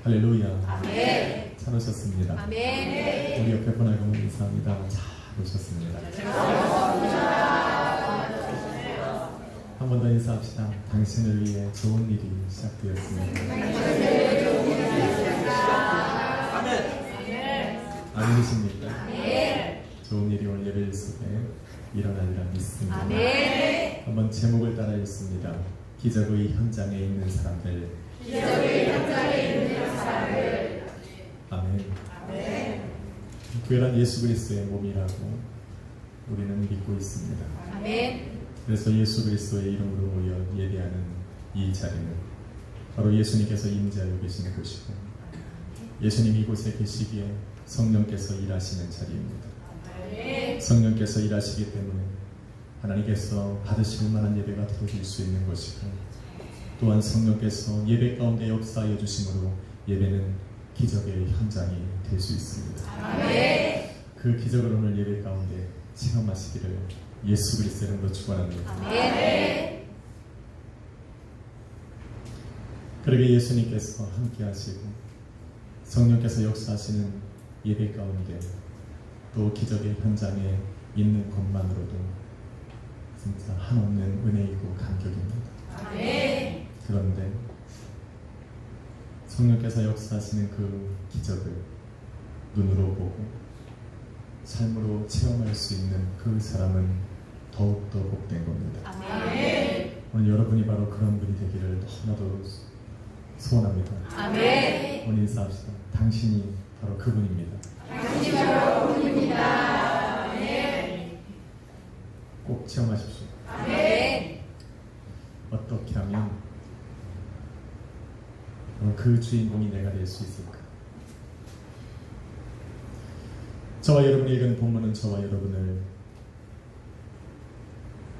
할렐루야. 아멘. 잘 오셨습니다. 아멘. 우리 옆에 보내고 인사합니다. 잘 오셨습니다. 한 번 더 인사합시다. 당신을 위해 좋은 일이 시작되었습니다. 아멘이십니까? 좋은 일이 오늘 예배 속에 일어나리라 믿습니다. 아멘. 한번 제목을 따라 읽습니다. 기적의 현장에 있는 사람들. 아멘. 교회란 예수 그리스도의 몸이라고 우리는 믿고 있습니다. 아멘. 그래서 예수 그리스도의 이름으로 모여 예배하는 이 자리는 바로 예수님께서 임재하여 계시는 곳이고, 예수님이 이곳에 계시기에 성령께서 일하시는 자리입니다. 성령께서 일하시기 때문에 하나님께서 받으실 만한 예배가 드려질 수 있는 것이고, 또한 성령께서 예배 가운데 역사하여 주심으로 예배는 기적의 현장이 될 수 있습니다. 아멘. 그 기적을 오늘 예배 가운데 체험하시기를 예수 그리스도의 이름으로 축원합니다. 아멘. 그러게 예수님께서 함께 하시고 성령께서 역사하시는 예배 가운데 또 기적의 현장에 있는 것만으로도 진짜 한없는 은혜이고 감격입니다. 아멘. 그런데 성령께서 역사하시는 그 기적을 눈으로 보고 삶으로 체험할 수 있는 그 사람은 더욱더 복된 겁니다. 아멘. 오늘 여러분이 바로 그런 분이 되기를 너무나도 소원합니다. 아멘. 오늘 인사합시다. 당신이 바로 그분입니다. 당신이 바로 그분입니다. 아멘. 꼭 체험하십시오. 아멘. 어떻게 하면 그 주인공이 내가 될 수 있을까? 저와 여러분이 읽은 본문은 저와 여러분을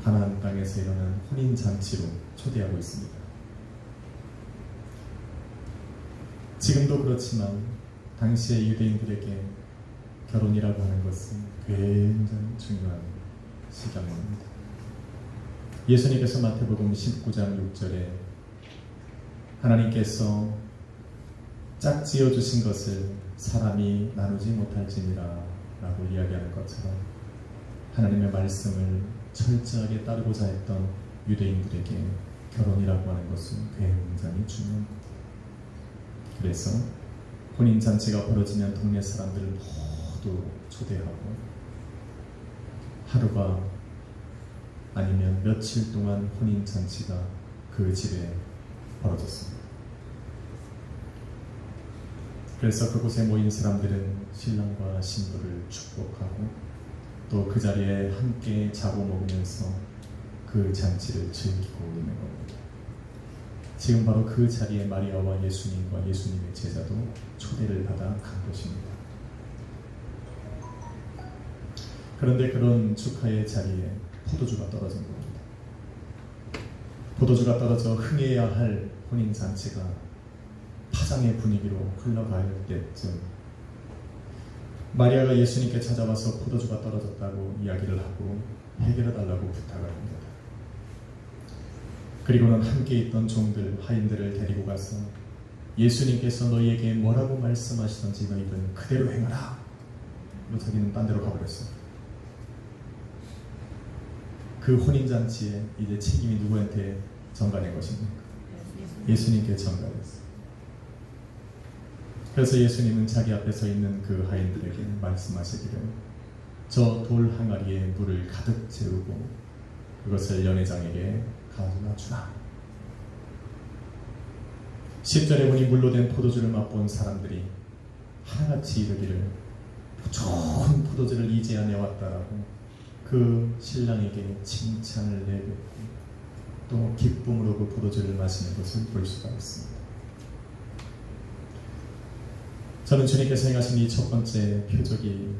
가나안 땅에서 일어난 혼인잔치로 초대하고 있습니다. 지금도 그렇지만 당시의 유대인들에게 결혼이라고 하는 것은 굉장히 중요한 시간입니다. 예수님께서 마태복음 19장 6절에 하나님께서 짝지어 주신 것을 사람이 나누지 못할지니라 라고 이야기하는 것처럼 하나님의 말씀을 철저하게 따르고자 했던 유대인들에게 결혼이라고 하는 것은 굉장히 중요합니다. 그래서 혼인잔치가 벌어지면 동네 사람들을 모두 초대하고 하루가 아니면 며칠 동안 혼인잔치가 그 집에 벌어졌습니다. 그래서 그곳에 모인 사람들은 신랑과 신부를 축복하고 또 그 자리에 함께 자고 먹으면서 그 잔치를 즐기고 있는 겁니다. 지금 바로 그 자리에 마리아와 예수님과 예수님의 제자도 초대를 받아 간 것입니다. 그런데 그런 축하의 자리에 포도주가 떨어진 겁니다. 포도주가 떨어져 흥해야 할 혼인잔치가 파장의 분위기로 흘러갈 때쯤 마리아가 예수님께 찾아와서 포도주가 떨어졌다고 이야기를 하고 해결해달라고 부탁을 합니다. 그리고는 함께 있던 종들, 하인들을 데리고 가서 예수님께서 너희에게 뭐라고 말씀하시던지 너희들은 그대로 행하라. 자기는 딴 데로 가버렸어요. 그 혼인잔치에 이제 책임이 누구한테 전가된 것입니까? 예수님께 전가됐어요. 그래서 예수님은 자기 앞에 서 있는 그 하인들에게 말씀하시기를 저 돌 항아리에 물을 가득 채우고 그것을 연회장에게 가져다 주라. 10절에 보니 물로 된 포도주를 맛본 사람들이 하나같이 이르기를 좋은 포도주를 이제야 내왔다라고 그 신랑에게 칭찬을 내뱉고 또 기쁨으로 그 포도주를 마시는 것을 볼 수가 있습니다. 저는 주님께서 행하신 이 첫 번째 표적이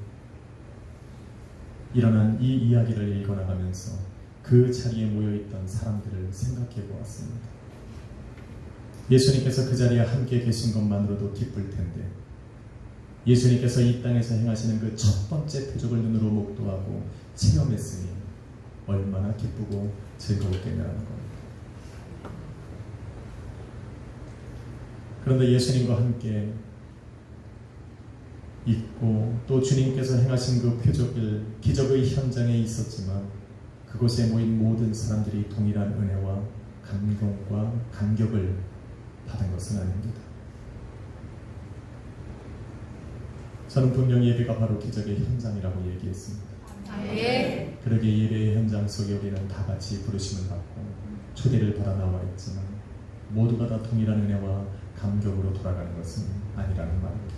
일어난 이 이야기를 읽어나가면서 그 자리에 모여있던 사람들을 생각해 보았습니다. 예수님께서 그 자리에 함께 계신 것만으로도 기쁠 텐데 예수님께서 이 땅에서 행하시는 그 첫 번째 표적을 눈으로 목도하고 체험했으니 얼마나 기쁘고 즐거웠겠냐는 겁니다. 그런데 예수님과 함께 있고 또 주님께서 행하신 그 표적을 기적의 현장에 있었지만 그곳에 모인 모든 사람들이 동일한 은혜와 감동과 감격을 받은 것은 아닙니다. 저는 분명히 예배가 바로 기적의 현장이라고 얘기했습니다. 아멘. 그러게 예배의 현장 속에 우리는 다 같이 부르심을 받고 초대를 받아 나와 있지만 모두가 다 동일한 은혜와 감격으로 돌아가는 것은 아니라는 말입니다.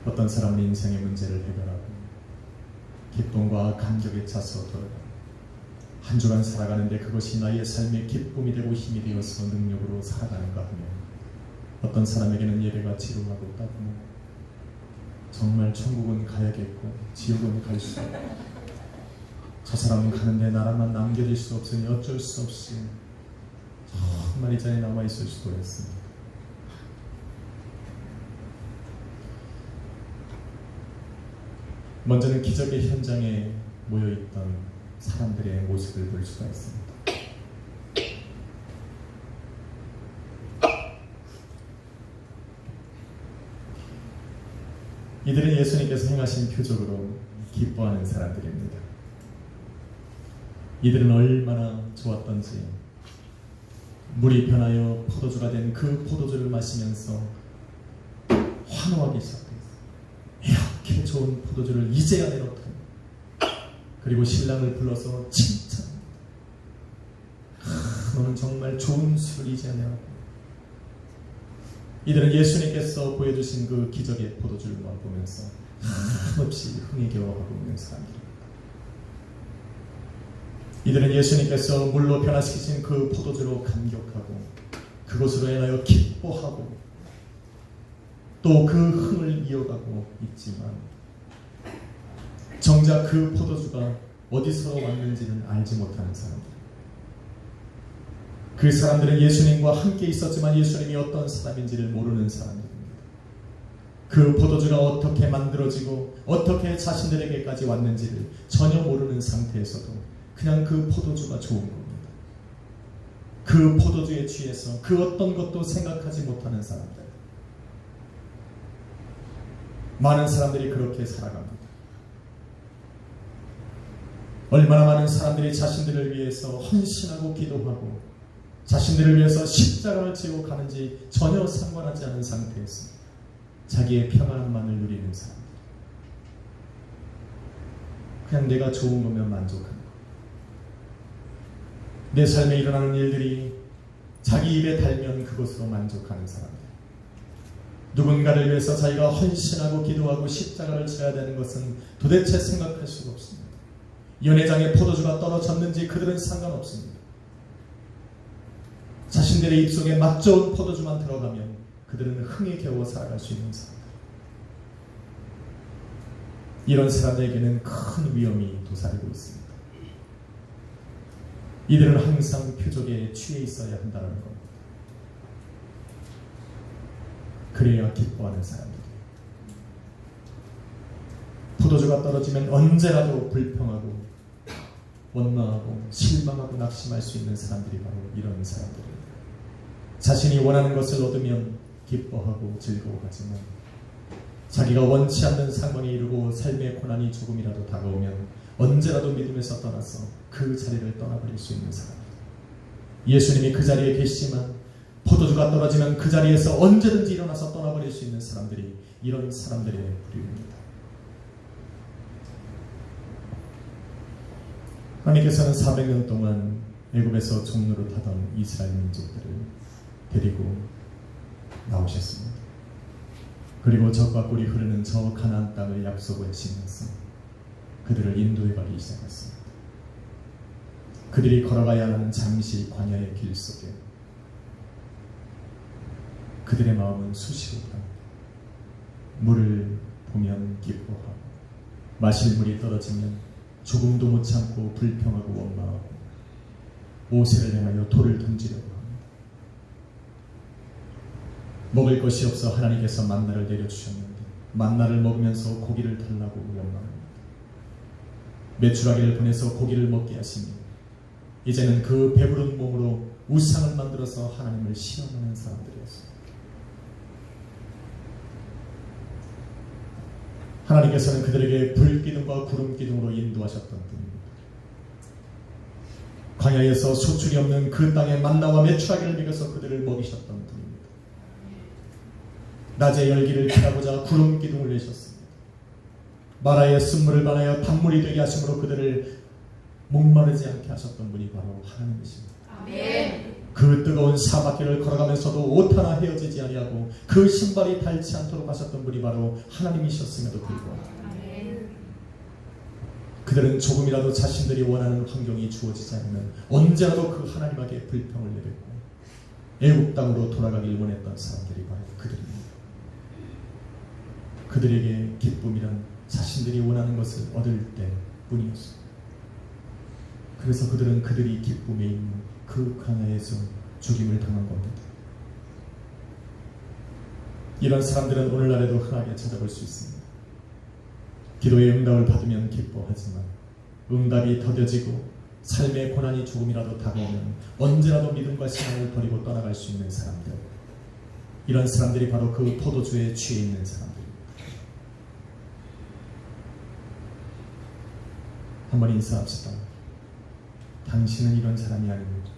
어떤 사람은 인생의 문제를 해결하고 기쁨과 감격에 차서 돌아가고 한 주간 살아가는데 그것이 나의 삶의 기쁨이 되고 힘이 되어서 능력으로 살아가는가 하면 어떤 사람에게는 예배가 지루하고 따분하고 정말 천국은 가야겠고 지옥은 갈 수 없고 저 사람은 가는데 나라만 남겨질 수 없으니 어쩔 수 없이 정말 이 자리에 남아 있을 수도 있습니다. 먼저는 기적의 현장에 모여있던 사람들의 모습을 볼 수가 있습니다. 이들은 예수님께서 행하신 표적으로 기뻐하는 사람들입니다. 이들은 얼마나 좋았던지 물이 변하여 포도주가 된 그 포도주를 마시면서 환호하기 시작했어요. 이렇게 좋은 포도주를 이제야 내놓더니. 그리고 신랑을 불러서 칭찬합니다. 너는 정말 좋은 술을 이제야 내놓고. 이들은 예수님께서 보여주신 그 기적의 포도주를 맛보면서 한없이 흥에 겨워하고 있는 사람들입니다. 이들은 예수님께서 물로 변화시키신 그 포도주로 감격하고 그것으로 인하여 기뻐하고 또 그 흥을 이어가고 있지만 정작 그 포도주가 어디서 왔는지는 알지 못하는 사람들. 그 사람들은 예수님과 함께 있었지만 예수님이 어떤 사람인지를 모르는 사람들입니다. 그 포도주가 어떻게 만들어지고 어떻게 자신들에게까지 왔는지를 전혀 모르는 상태에서도 그냥 그 포도주가 좋은 겁니다. 그 포도주에 취해서 그 어떤 것도 생각하지 못하는 사람들. 많은 사람들이 그렇게 살아갑니다. 얼마나 많은 사람들이 자신들을 위해서 헌신하고 기도하고 자신들을 위해서 십자가를 지고 가는지 전혀 상관하지 않은 상태에서 자기의 평안만을 누리는 사람들. 그냥 내가 좋은 거면 만족하는 거. 내 삶에 일어나는 일들이 자기 입에 달면 그것으로 만족하는 사람들. 누군가를 위해서 자기가 헌신하고 기도하고 십자가를 져야 되는 것은 도대체 생각할 수가 없습니다. 연회장에 포도주가 떨어졌는지 그들은 상관없습니다. 자신들의 입속에 맛 좋은 포도주만 들어가면 그들은 흥에 겨워 살아갈 수 있는 사람들. 이런 사람들에게는 큰 위험이 도사리고 있습니다. 이들은 항상 표적에 취해 있어야 한다는 겁니다. 그래야 기뻐하는 사람들. 포도주가 떨어지면 언제라도 불평하고 원망하고 실망하고 낙심할 수 있는 사람들이 바로 이런 사람들입니다. 자신이 원하는 것을 얻으면 기뻐하고 즐거워하지만 자기가 원치 않는 상황에 이르고 삶의 고난이 조금이라도 다가오면 언제라도 믿음에서 떠나서 그 자리를 떠나버릴 수 있는 사람들. 예수님이 그 자리에 계시지만 포도주가 떨어지면 그 자리에서 언제든지 일어나서 떠나버릴 수 있는 사람들이 이런 사람들의 부류입니다. 하나님께서는 400년 동안 애굽에서 종로를 타던 이스라엘 민족들을 데리고 나오셨습니다. 그리고 적과 꿀이 흐르는 저 가나안 땅을 약속을 지면서 그들을 인도해 가기 시작했습니다. 그들이 걸어가야 하는 잠시 광야의 길 속에 그들의 마음은 수시로 물을 보면 기뻐하고 마실 물이 떨어지면 조금도 못 참고 불평하고 원망하고 모세를 향하여 돌을 던지려고 합니다. 먹을 것이 없어 하나님께서 만나를 내려주셨는데 만나를 먹으면서 고기를 달라고 원망합니다. 메추라기를 보내서 고기를 먹게 하시니 이제는 그 배부른 몸으로 우상을 만들어서 하나님을 시험하는 사람들이었습니다. 하나님께서는 그들에게 불기둥과 구름기둥으로 인도하셨던 분입니다. 광야에서 소출이 없는 그 땅의 만나와 메추라기를 먹여서 그들을 먹이셨던 분입니다. 낮의 열기를 피하고자 구름기둥을 내셨습니다. 마라의 쓴물을 반하여 단물이 되게 하심으로 그들을 목마르지 않게 하셨던 분이 바로 하나님이십니다. 아멘. 그 뜨거운 사막길을 걸어가면서도 옷 하나 헤어지지 아니하고 그 신발이 닳지 않도록 하셨던 분이 바로 하나님이셨음에도 불구하고 아멘. 그들은 조금이라도 자신들이 원하는 환경이 주어지지 않으면 언제라도 그 하나님에게 불평을 내뱉고 애국 땅으로 돌아가길 원했던 사람들이 바로 그들입니다. 그들에게 기쁨이란 자신들이 원하는 것을 얻을 때뿐이었습니다. 그래서 그들은 그들이 기쁨에 있는 그 광야에서 죽임을 당한 겁니다. 이런 사람들은 오늘날에도 흔하게 찾아볼 수 있습니다. 기도의 응답을 받으면 기뻐하지만 응답이 더뎌지고 삶의 고난이 조금이라도 다가오면 언제라도 믿음과 신앙을 버리고 떠나갈 수 있는 사람들, 이런 사람들이 바로 그 포도주에 취해 있는 사람들입니다. 한번 인사합시다. 당신은 이런 사람이 아닙니다.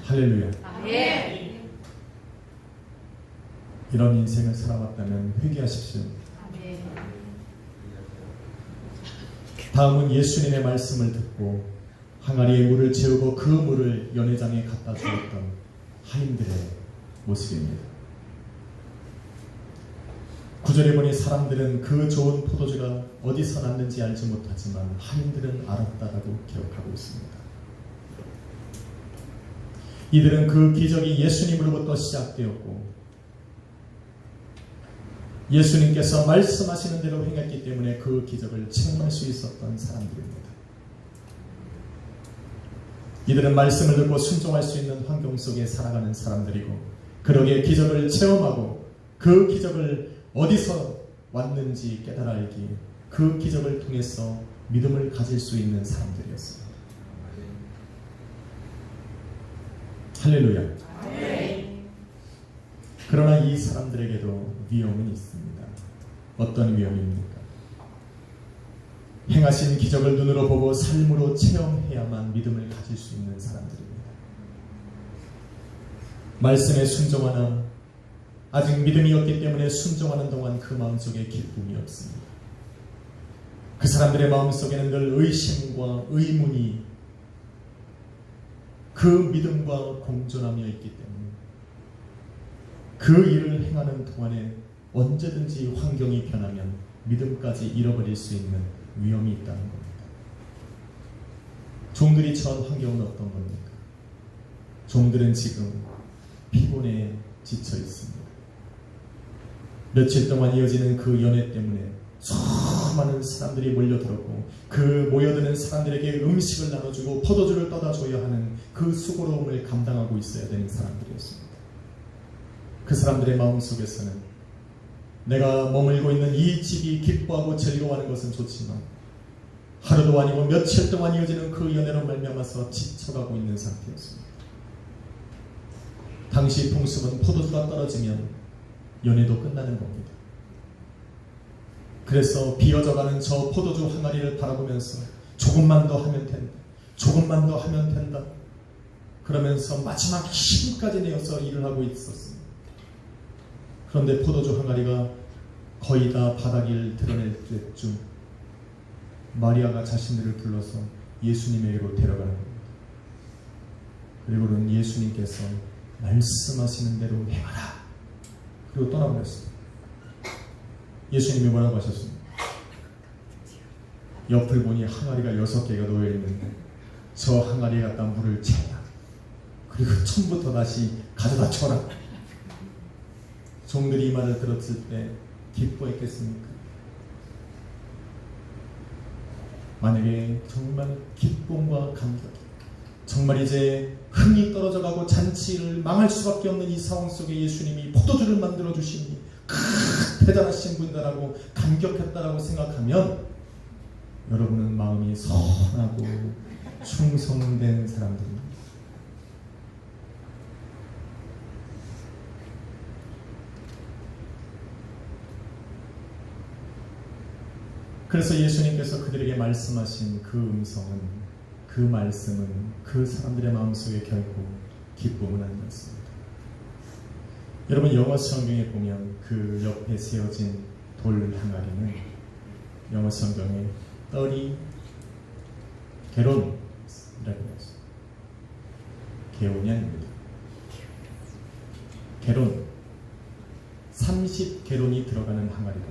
할렐루야. 아멘. 이런 인생을 살아왔다면 회개하십시오. 아멘. 다음은 예수님의 말씀을 듣고 항아리에 물을 채우고 그 물을 연회장에 갖다 주었던 하인들의 모습입니다. 9절에 보니 사람들은 그 좋은 포도주가 어디서 났는지 알지 못하지만 하인들은 알았다라고 기록하고 있습니다. 이들은 그 기적이 예수님으로부터 시작되었고 예수님께서 말씀하시는 대로 행했기 때문에 그 기적을 체험할 수 있었던 사람들입니다. 이들은 말씀을 듣고 순종할 수 있는 환경 속에 살아가는 사람들이고 그러기에 기적을 체험하고 그 기적을 어디서 왔는지 깨달아 알기, 그 기적을 통해서 믿음을 가질 수 있는 사람들이었습니다. 할렐루야. 아멘. 그러나 이 사람들에게도 위험은 있습니다. 어떤 위험입니까? 행하신 기적을 눈으로 보고 삶으로 체험해야만 믿음을 가질 수 있는 사람들입니다. 말씀에 순종하나 아직 믿음이 없기 때문에 순종하는 동안 그 마음속에 기쁨이 없습니다. 그 사람들의 마음속에는 늘 의심과 의문이 그 믿음과 공존하며 있기 때문에 그 일을 행하는 동안에 언제든지 환경이 변하면 믿음까지 잃어버릴 수 있는 위험이 있다는 겁니다. 종들이 처한 환경은 어떤 겁니까? 종들은 지금 피곤에 지쳐 있습니다. 며칠 동안 이어지는 그 연회 때문에 수많은 사람들이 몰려들었고 그 모여드는 사람들에게 음식을 나눠주고 포도주를 떠다 줘야 하는 그 수고로움을 감당하고 있어야 되는 사람들이었습니다. 그 사람들의 마음속에서는 내가 머물고 있는 이 집이 기뻐하고 즐거워하는 것은 좋지만 하루도 아니고 며칠 동안 이어지는 그 연회로 말미암아서 지쳐가고 있는 상태였습니다. 당시 풍습은 포도주가 떨어지면 연회도 끝나는 겁니다. 그래서 비어져가는 저 포도주 항아리를 바라보면서 조금만 더 하면 된다, 조금만 더 하면 된다 그러면서 마지막 힘까지 내어서 일을 하고 있었습니다. 그런데 포도주 항아리가 거의 다 바닥을 드러낼 때쯤 마리아가 자신들을 불러서 예수님에게로 데려가는 겁니다. 그리고는 예수님께서 말씀하시는 대로 행하라 그리고 떠나버렸습니다. 예수님이 뭐라고 하셨습니까? 옆을 보니 항아리가 6개가 놓여있는데 저 항아리에 갖다 물을 채라, 그리고 처음부터 다시 가져다 쳐라. 종들이 이 말을 들었을 때 기뻐했겠습니까? 만약에 정말 기쁨과 감격, 정말 이제 흥이 떨어져가고 잔치를 망할 수밖에 없는 이 상황 속에 예수님이 포도주를 만들어 주시니 대단하신 분이다라고 감격했다라고 생각하면 여러분은 마음이 선하고 충성된 사람들입니다. 그래서 예수님께서 그들에게 말씀하신 그 음성은, 그 말씀은 그 사람들의 마음속에 결코 기쁨은 아니었습니다. 여러분, 영어 성경에 보면 그 옆에 세워진 돌 항아리는 영어 성경에 30 게론이라고 하죠. 게온이 아닙니다. 게론, 30게론이 들어가는 항아리다.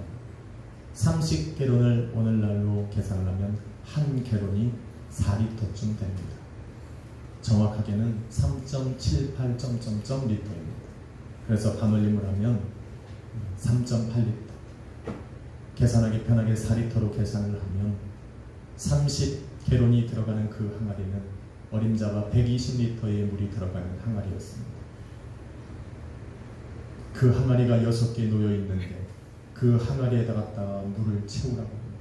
30게론을 오늘날로 계산을 하면 한 게론이 4리터쯤 됩니다. 정확하게는 3.78 리터입니다. 그래서 반올림을 하면 3.8리터. 계산하기 편하게 4리터로 계산을 하면 30게론이 들어가는 그 항아리는 어림잡아 120리터의 물이 들어가는 항아리였습니다. 그 항아리가 6개 놓여 있는데 그 항아리에다 갖다 물을 채우라고 합니다.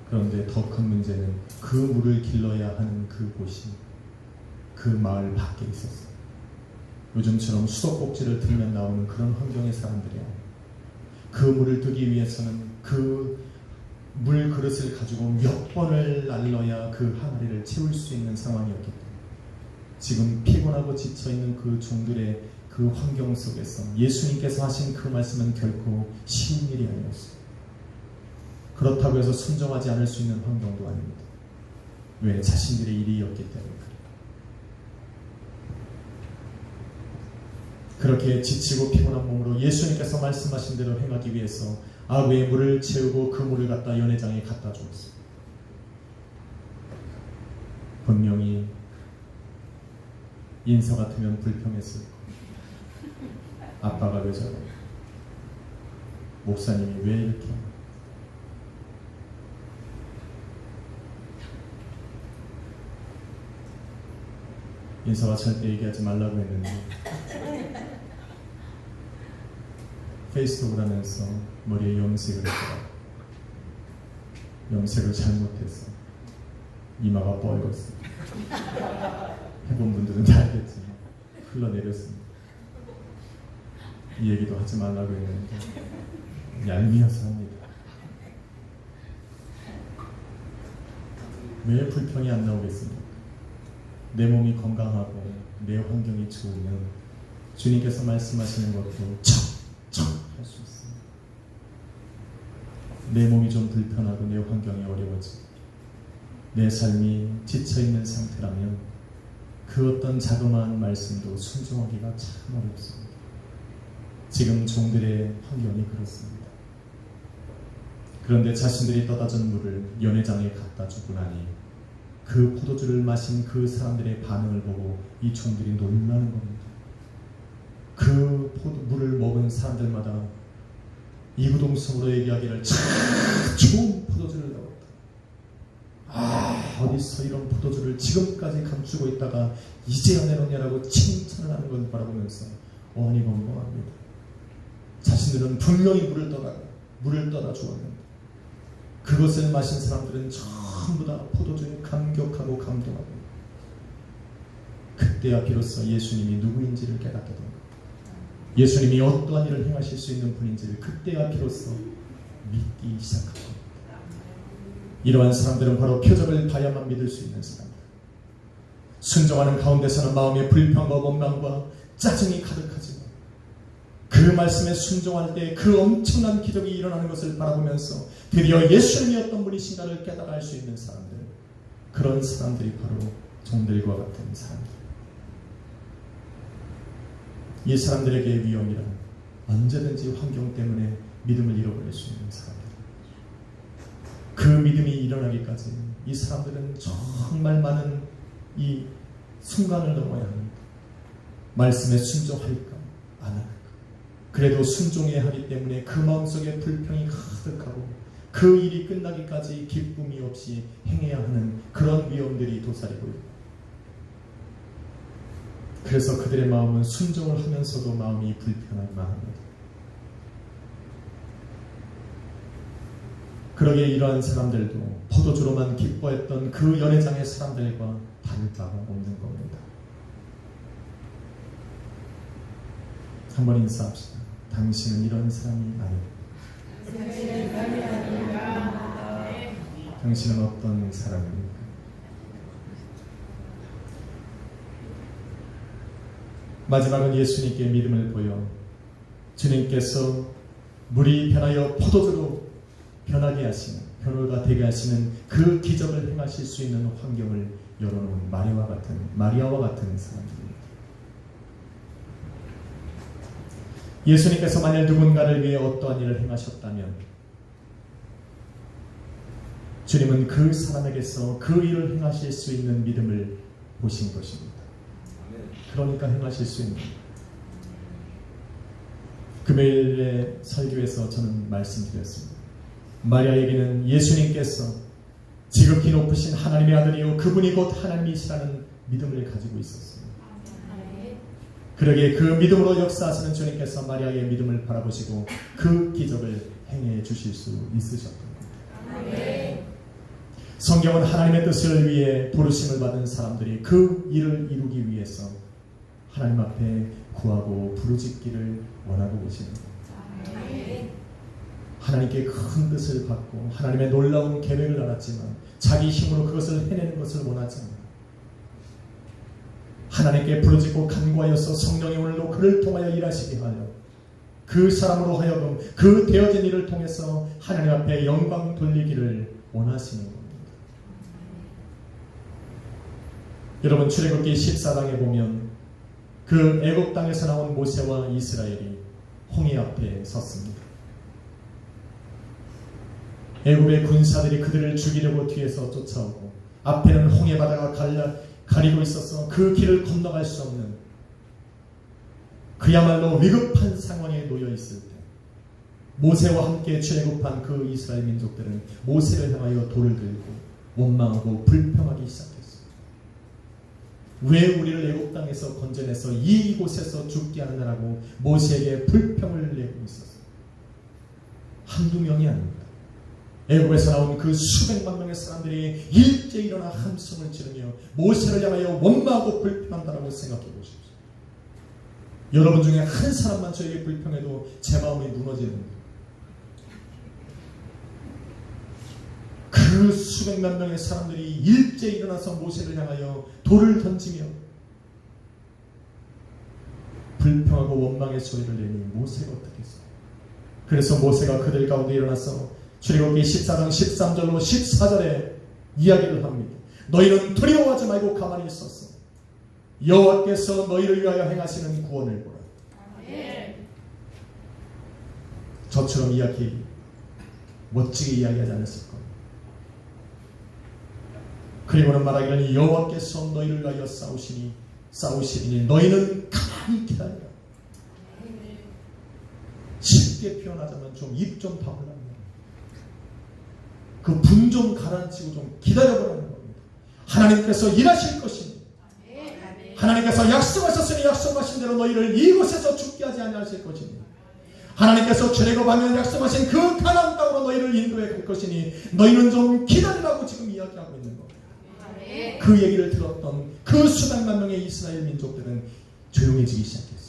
그런데 더 큰 문제는 그 물을 길러야 하는 그곳이 그 마을 밖에 있었어요. 요즘처럼 수도꼭지를 틀면 나오는 그런 환경의 사람들이요. 그 물을 뜨기 위해서는 그 물 그릇을 가지고 몇 번을 날러야 그 항아리를 채울 수 있는 상황이었기 때문에 지금 피곤하고 지쳐있는 그 종들의 그 환경 속에서 예수님께서 하신 그 말씀은 결코 쉬운 일이 아니었어요. 그렇다고 해서 순종하지 않을 수 있는 환경도 아닙니다. 왜? 자신들의 일이었기 때문에. 그렇게 지치고 피곤한 몸으로 예수님께서 말씀하신 대로 행하기 위해서 아구의 물을 채우고 그 물을 갖다 연회장에 갖다 주었습니다. 분명히 인서 같으면 불평했을 거예요. 아빠가 왜 저래? 목사님이 왜 이렇게? 인서가 절대 얘기하지 말라고 했는데 페이스톡을 하면서 머리에 염색을 했더라. 염색을 잘못해서 이마가 뻘겋어요. 해본 분들은 다 알겠지만 흘러내렸습니다. 이 얘기도 하지 말라고 했는데 얄미워서 합니다. 왜 불평이 안 나오겠습니까? 내 몸이 건강하고 내 환경이 좋으면 주님께서 말씀하시는 것도 척척 할 수 있습니다. 내 몸이 좀 불편하고 내 환경이 어려워지고 내 삶이 지쳐있는 상태라면 그 어떤 자그마한 말씀도 순종하기가 참 어렵습니다. 지금 종들의 환경이 그렇습니다. 그런데 자신들이 떠다 준 물을 연회장에 갖다 주고 나니 그 포도주를 마신 그 사람들의 반응을 보고 이 종들이 놀라는 겁니다. 그 물을 먹은 사람들마다 이구동성으로 얘기하기를 참 좋은 포도주를 넣었다. 아, 어디서 이런 포도주를 지금까지 감추고 있다가 이제야 내놓냐라고 칭찬을 하는 걸 바라보면서 어니벙벙합니다. 자신들은 분명히 물을 떠다 주었는데 그것을 마신 사람들은 전부 다 포도주에 감격하고 감동하고 그때야 비로소 예수님이 누구인지를 깨닫게 된 겁니다. 예수님이 어떠한 일을 행하실 수 있는 분인지를 그때야 비로소 믿기 시작한 겁니다. 이러한 사람들은 바로 표적을 봐야만 믿을 수 있는 사람들. 순종하는 가운데서는 마음의 불평과 원망과 짜증이 가득하지만 그 말씀에 순종할 때 그 엄청난 기적이 일어나는 것을 바라보면서 드디어 예수님이 어떤 분이신가를 깨달아 알 수 있는 사람들, 그런 사람들이 바로 종들과 같은 사람들. 이 사람들에게 위험이란 언제든지 환경 때문에 믿음을 잃어버릴 수 있는 사람들. 그 믿음이 일어나기까지 이 사람들은 정말 많은 이 순간을 넘어야 합니다. 말씀에 순종할까 안 할까. 그래도 순종해야 하기 때문에 그 마음속에 불평이 가득하고 그 일이 끝나기까지 기쁨이 없이 행해야 하는 그런 위험들이 도사리고 있고, 그래서 그들의 마음은 순종을 하면서도 마음이 불편하기만 합니다. 그러기에 이러한 사람들도 포도주로만 기뻐했던 그 연회장의 사람들과 다를 바가 없는 겁니다. 한번 인사합시다. 당신은 이런 사람이 아닙니다. 당신은 어떤 사람입니까? 마지막은 예수님께 믿음을 보여 주님께서 물이 변하여 포도주로 변하게 하시는, 변호가 되게 하시는 그 기적을 행하실 수 있는 환경을 열어놓은 마리아와 같은 사람들입니다. 예수님께서 만약 누군가를 위해 어떠한 일을 행하셨다면 주님은 그 사람에게서 그 일을 행하실 수 있는 믿음을 보신 것입니다. 그러니까 행하실 수 있는. 금요일에 설교에서 저는 말씀드렸습니다. 마리아에게는 예수님께서 지극히 높으신 하나님의 아들이요 그분이 곧 하나님이시라는 믿음을 가지고 있었습니다. 그러기에 그 믿음으로 역사하시는 주님께서 마리아의 믿음을 바라보시고 그 기적을 행해 주실 수 있으셨던 겁니다. 성경은 하나님의 뜻을 위해 부르심을 받은 사람들이 그 일을 이루기 위해서 하나님 앞에 구하고 부르짖기를 원하고 계십니다. 하나님께 큰 뜻을 받고 하나님의 놀라운 계획을 알았지만 자기 힘으로 그것을 해내는 것을 원하지 않는다. 하나님께 부르짖고 간구하여서 성령이 오늘도 그를 통하여 일하시게 하여 그 사람으로 하여금 그 되어진 일을 통해서 하나님 앞에 영광 돌리기를 원하시는 겁니다. 여러분 출애굽기 14장에 보면 그 애굽 땅에서 나온 모세와 이스라엘이 홍해 앞에 섰습니다. 애굽의 군사들이 그들을 죽이려고 뒤에서 쫓아오고 앞에는 홍해 바다가 가리고 있어서 그 길을 건너갈 수 없는 그야말로 위급한 상황에 놓여 있을 때 모세와 함께 출애굽한 그 이스라엘 민족들은 모세를 향하여 돌을 들고 원망하고 불평하기 시작했습니다. 왜 우리를 애굽 땅에서 건져내서 이곳에서 죽게 하느냐라고 모세에게 불평을 내고 있었어요. 한두 명이 아닙니다. 애굽에서 나온 그 수백만 명의 사람들이 일제히 일어나 함성을 지르며 모세를 향하여 원망하고 불평한다라고 생각해 보십시오. 여러분 중에 한 사람만 저에게 불평해도 제 마음이 무너지는 거예요. 그 수백만 명의 사람들이 일제히 일어나서 모세를 향하여 돌을 던지며 불평하고 원망의 소리를 내니 모세가 어떻게 했어요? 그래서 모세가 그들 가운데 일어나서 출애굽기 14장 13절로 14절에 이야기를 합니다. 너희는 두려워하지 말고 가만히 있었어. 여호와께서 너희를 위하여 행하시는 구원을 보라. 저처럼 이야기 멋지게 이야기하지 않았을 겁니다. 그리고는 말하기를 여호와께서 너희를 위하여 싸우시리니 너희는 가만히 기다려라. 쉽게 표현하자면 좀 입 좀 다물라. 그 분 좀 가라앉히고 좀 기다려보라는 겁니다. 하나님께서 일하실 것입니다. 하나님께서 약속하셨으니 약속하신 대로 너희를 이곳에서 죽게 하지 아니하실 것입니다. 하나님께서 출애굽하며 약속하신 그 가나안 땅으로 너희를 인도해 갈 것이니 너희는 좀 기다리라고 지금 이야기하고 있는 겁니다. 그 얘기를 들었던 그 수백만 명의 이스라엘 민족들은 조용해지기 시작했습니다.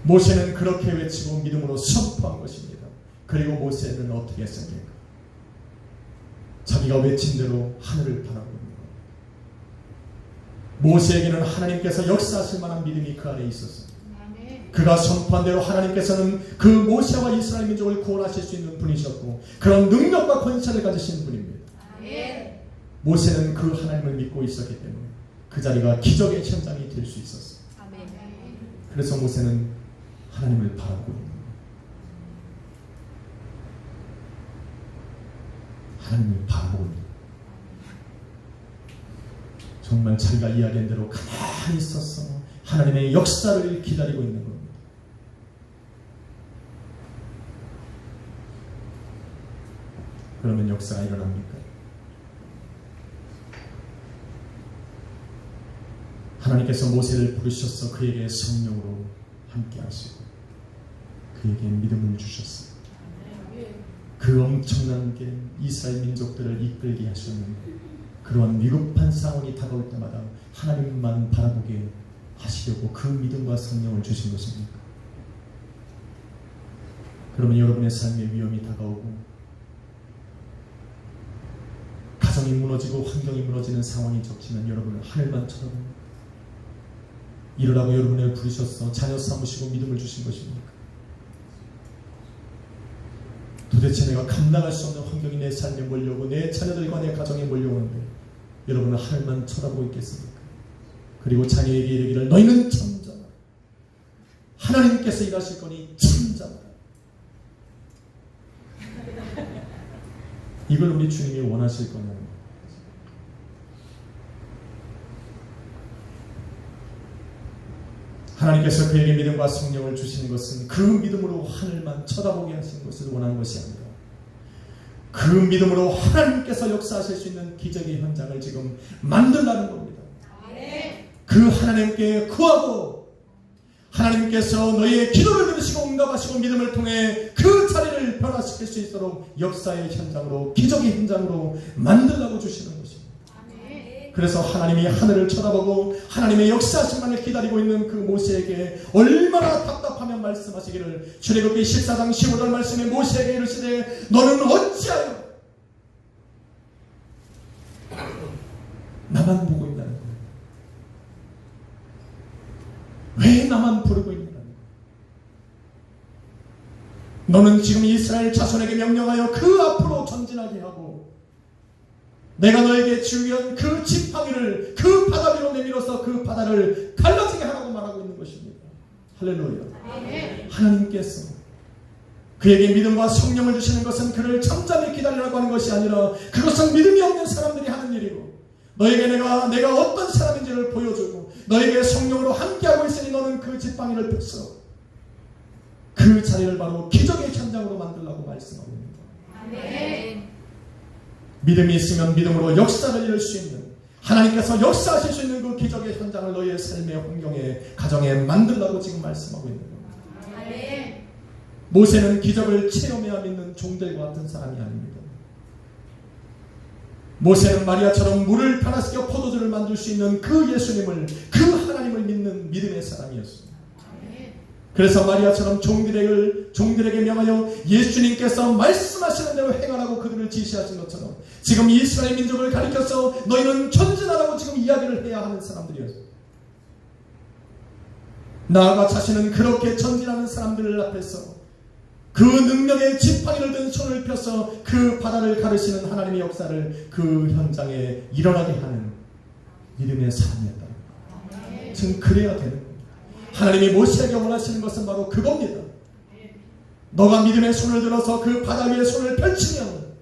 모세는 그렇게 외치고 믿음으로 선포한 것입니다. 그리고 모세는 어떻게 했습니까? 자기가 외친 대로 하늘을 바라보고 있는 겁니다. 모세에게는 하나님께서 역사하실 만한 믿음이 그 안에 있었습니다. 그가 선포한 대로 하나님께서는 그 모세와 이스라엘 민족을 구원하실 수 있는 분이셨고 그런 능력과 권세를 가지신 분입니다. 모세는 그 하나님을 믿고 있었기 때문에 그 자리가 기적의 현장이 될 수 있었어요. 그래서 모세는 하나님을 바라보고 있는 거예요. 하나님을 바라보고 있는 거예요. 정말 자기가 이야기한 대로 가만히 있어서 하나님의 역사를 기다리고 있는 겁니다. 그러면 역사가 일어납니까? 하나님께서 모세를 부르셔서 그에게 성령으로 함께 하시고 그에게 믿음을 주셨습니다. 그 엄청난 게 이스라엘 민족들을 이끌게 하셨는데 그러한 위급한 상황이 다가올 때마다 하나님만 바라보게 하시려고 그 믿음과 성령을 주신 것입니까? 그러면 여러분의 삶에 위험이 다가오고 가정이 무너지고 환경이 무너지는 상황이 닥치면 여러분은 하늘만 쳐다봅니다. 이러라고 여러분을 부르셔서 자녀 삼으시고 믿음을 주신 것입니까? 도대체 내가 감당할 수 없는 환경이 내 삶에 몰려오고 내 자녀들과 내 가정에 몰려오는데 여러분은 하늘만 쳐다보고 있겠습니까? 그리고 자녀에게 이르기를 너희는 잠잠하라. 하나님께서 일하실 거니 잠잠하라. 이걸 우리 주님이 원하실 거냐는 거예요. 하나님께서 그에게 믿음과 성령을 주시는 것은 그 믿음으로 하늘만 쳐다보게 하시는 것을 원하는 것이 아니라 그 믿음으로 하나님께서 역사하실 수 있는 기적의 현장을 지금 만들라는 겁니다. 그 하나님께 구하고 하나님께서 너희의 기도를 들으시고 응답하시고 믿음을 통해 그 자리를 변화시킬 수 있도록 역사의 현장으로 기적의 현장으로 만들라고 주시는 것입니다. 그래서 하나님이 하늘을 쳐다보고 하나님의 역사하심만을 기다리고 있는 그 모세에게 얼마나 답답하면 말씀하시기를 출애굽기 14장 15절 말씀에 모세에게 이르시되 너는 어찌하여 나만 보고 있다는 거예요. 왜 나만 부르고 있느냐. 너는 지금 이스라엘 자손에게 명령하여 그 앞으로 전진하게 하고 내가 너에게 주기한 그 지팡이를 그 바다 위로 내밀어서 그 바다를 갈라지게 하라고 말하고 있는 것입니다. 할렐루야. 하나님께서 그에게 믿음과 성령을 주시는 것은 그를 잠잠히 기다리라고 하는 것이 아니라 그것은 믿음이 없는 사람들이 하는 일이고 너에게 내가 어떤 사람인지를 보여주고 너에게 성령으로 함께하고 있으니 너는 그 지팡이를 펴서 그 자리를 바로 기적의 현장으로 만들라고 말씀하고 있는 거예요. 믿음이 있으면 믿음으로 역사를 이룰 수 있는 하나님께서 역사하실 수 있는 그 기적의 현장을 너희의 삶의 환경에 가정에 만들라고 지금 말씀하고 있는 겁니다. 모세는 기적을 체험해야 믿는 종들과 같은 사람이 아닙니다. 모세는 마리아처럼 물을 변화시켜 포도주를 만들 수 있는 그 예수님을 그 하나님을 믿는 믿음의 사람이었습니다. 그래서 마리아처럼 종들에게 명하여 예수님께서 말씀하시는 대로 행하라고 그들을 지시하신 것처럼 지금 이스라엘 민족을 가리켜서 너희는 전진하라고 지금 이야기를 해야 하는 사람들이었어요. 나아가 자신은 그렇게 전진하는 사람들 앞에서 그 능력의 지팡이를 든 손을 펴서 그 바다를 가르시는 하나님의 역사를 그 현장에 일어나게 하는 믿음의 사람이었다. 지금 그래야 되는 거예요. 하나님이 모세에게 원하시는 것은 바로 그겁니다. 너가 믿음의 손을 들어서 그 바다 위에 손을 펼치면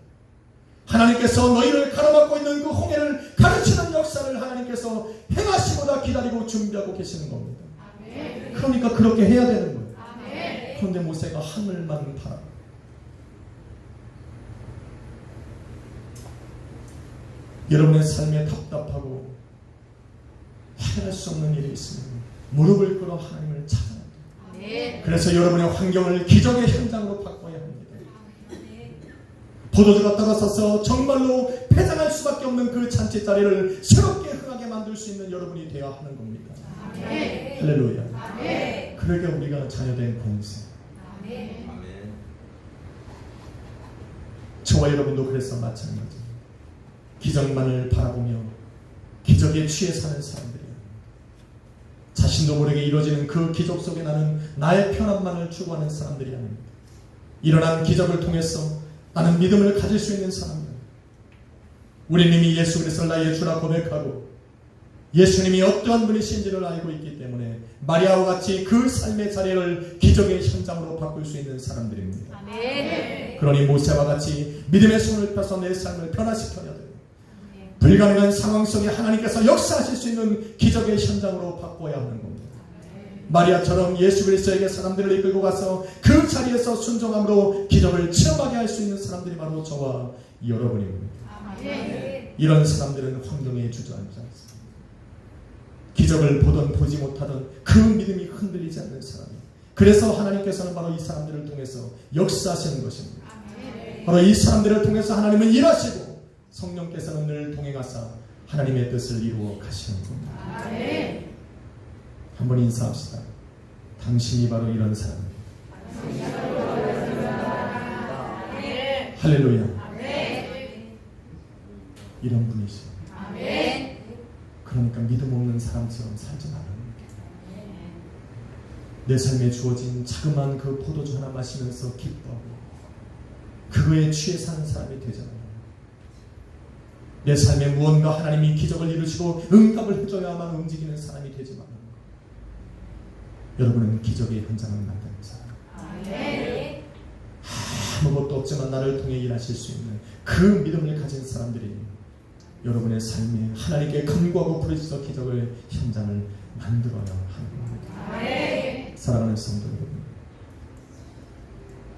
하나님께서 너희를 가로막고 있는 그 홍해를 가르치는 역사를 하나님께서 행하시고자 기다리고 준비하고 계시는 겁니다. 그러니까 그렇게 해야 되는 거예요. 그런데 모세가 하늘만 바라. 여러분의 삶에 답답하고 해낼 수 없는 일이 있습니다. 무릎을 꿇어 하나님을 찾아야 합니다. 그래서 여러분의 환경을 기적의 현장으로 바꿔야 합니다. 포도주가 떨어져서 정말로 폐장할 수밖에 없는 그 잔치 자리를 새롭게 흥하게 만들 수 있는 여러분이 되어야 하는 겁니다. 할렐루야. 그러게 우리가 자녀된 공생. 저와 여러분도 그래서 마찬가지. 기적만을 바라보며 기적에 취해 사는 사람들이에요. 자신도 모르게 이루어지는 그 기적 속에 나는 나의 편안만을 추구하는 사람들이 아닙니다. 일어난 기적을 통해서 나는 믿음을 가질 수 있는 사람들. 우리는 이미 예수 그리스도를 나의 주라 고백하고 예수님이 어떠한 분이신지를 알고 있기 때문에 마리아와 같이 그 삶의 자리를 기적의 현장으로 바꿀 수 있는 사람들입니다. 그러니 모세와 같이 믿음의 손을 펴서 내 삶을 변화시켜야 돼요. 불가능한 상황 속에 하나님께서 역사하실 수 있는 기적의 현장으로 바꿔야 하는 겁니다. 마리아처럼 예수 그리스도에게 사람들을 이끌고 가서 그 자리에서 순종함으로 기적을 체험하게 할 수 있는 사람들이 바로 저와 여러분입니다. 이런 사람들은 환경에 주저앉지 않습니다. 기적을 보든 보지 못하든 그 믿음이 흔들리지 않는 사람이 그래서 하나님께서는 바로 이 사람들을 통해서 역사하시는 것입니다. 아멘. 바로 이 사람들을 통해서 하나님은 일하시고 성령께서는 늘 동행하사 하나님의 뜻을 이루어 가시는 겁니다. 아멘. 한번 인사합시다. 당신이 바로 이런 사람입니다. 할렐루야. 아멘. 이런 분이시오. 아멘. 그러니까 믿음 없는 사람처럼 살지 말라는 거예요. 내 삶에 주어진 자그마한 그 포도주 하나 마시면서 기뻐하고 그거에 취해 사는 사람이 되잖아요. 내 삶에 무언가 하나님이 기적을 이루시고 응답을 해줘야만 움직이는 사람이 되지 말라는 거예요. 여러분은 기적의 현장을 만드는 사람. 아멘. 아무것도 없지만 나를 통해 일하실 수 있는 그 믿음을 가진 사람들이 여러분의 삶에 하나님께 간구하고 부르짖어 기적을 현장을 만들어야 하는 겁니다. 아멘. 사랑하는 성도 여러분,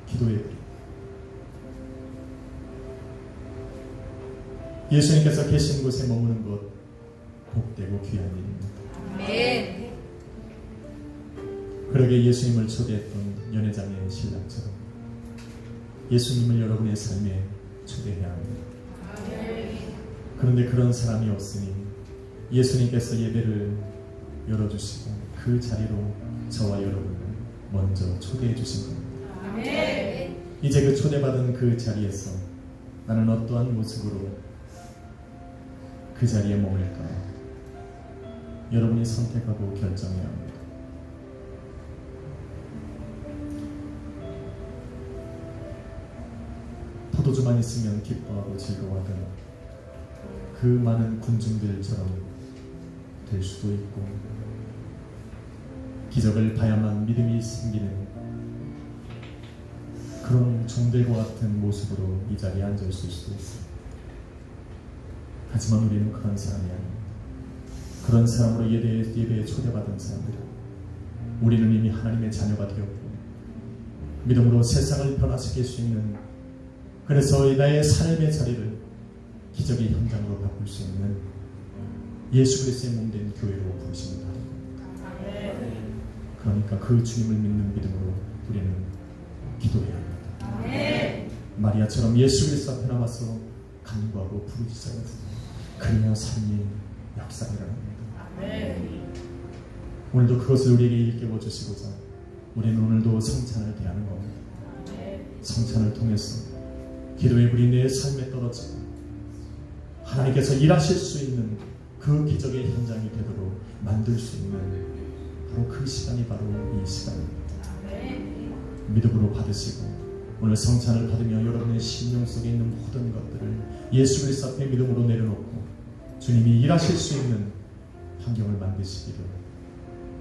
기도해. 예수님께서 계신 곳에 머무는 것 복되고 귀한 일입니다. 아멘. 그러게 예수님을 초대했던 연회장의 신랑처럼 예수님을 여러분의 삶에 초대해야 합니다. 아멘. 그런데 그런 사람이 없으니 예수님께서 예배를 열어주시고 그 자리로 저와 여러분을 먼저 초대해 주신 겁니다. 아멘. 이제 그 초대받은 그 자리에서 나는 어떠한 모습으로 그 자리에 머물까 여러분이 선택하고 결정해야 합니다. 포도주만 있으면 기뻐하고 즐거워하던 그 많은 군중들처럼 될 수도 있고 기적을 봐야만 믿음이 생기는 그런 종들과 같은 모습으로 이 자리에 앉아있을 수도 있어요. 하지만 우리는 그런 사람이 아닙니다. 그런 사람으로 예배에 초대받은 사람들, 우리는 이미 하나님의 자녀가 되었고 믿음으로 세상을 변화시킬 수 있는, 그래서 나의 삶의 자리를 기적의 현장으로 바꿀 수 있는 예수 그리스도의 몸된 교회로 부르십니다. 그러니까 그 주님을 믿는 믿음으로 우리는 기도해야 합니다. 아멘. 마리아처럼 예수 그리스도 앞에 나와서 간구하고 부르짖어야 합니다. 그래야 삶이 역사를 합니다. 아멘. 오늘도 그것을 우리에게 일깨워 주시고자 우리는 오늘도 성찬을 대하는 겁니다. 성찬을 통해서 기도의 불이 내 삶에 떨어지고 하나님께서 일하실 수 있는 그 기적의 현장이 되도록 만들 수 있는 바로 그 시간이 바로 이 시간입니다. 믿음으로 받으시고 오늘 성찬을 받으며 여러분의 심령 속에 있는 모든 것들을 예수 그리스도 앞에 믿음으로 내려놓고 주님이 일하실 수 있는 환경을 만드시기를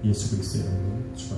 예수 그리스도의 이름으로 축원합니다.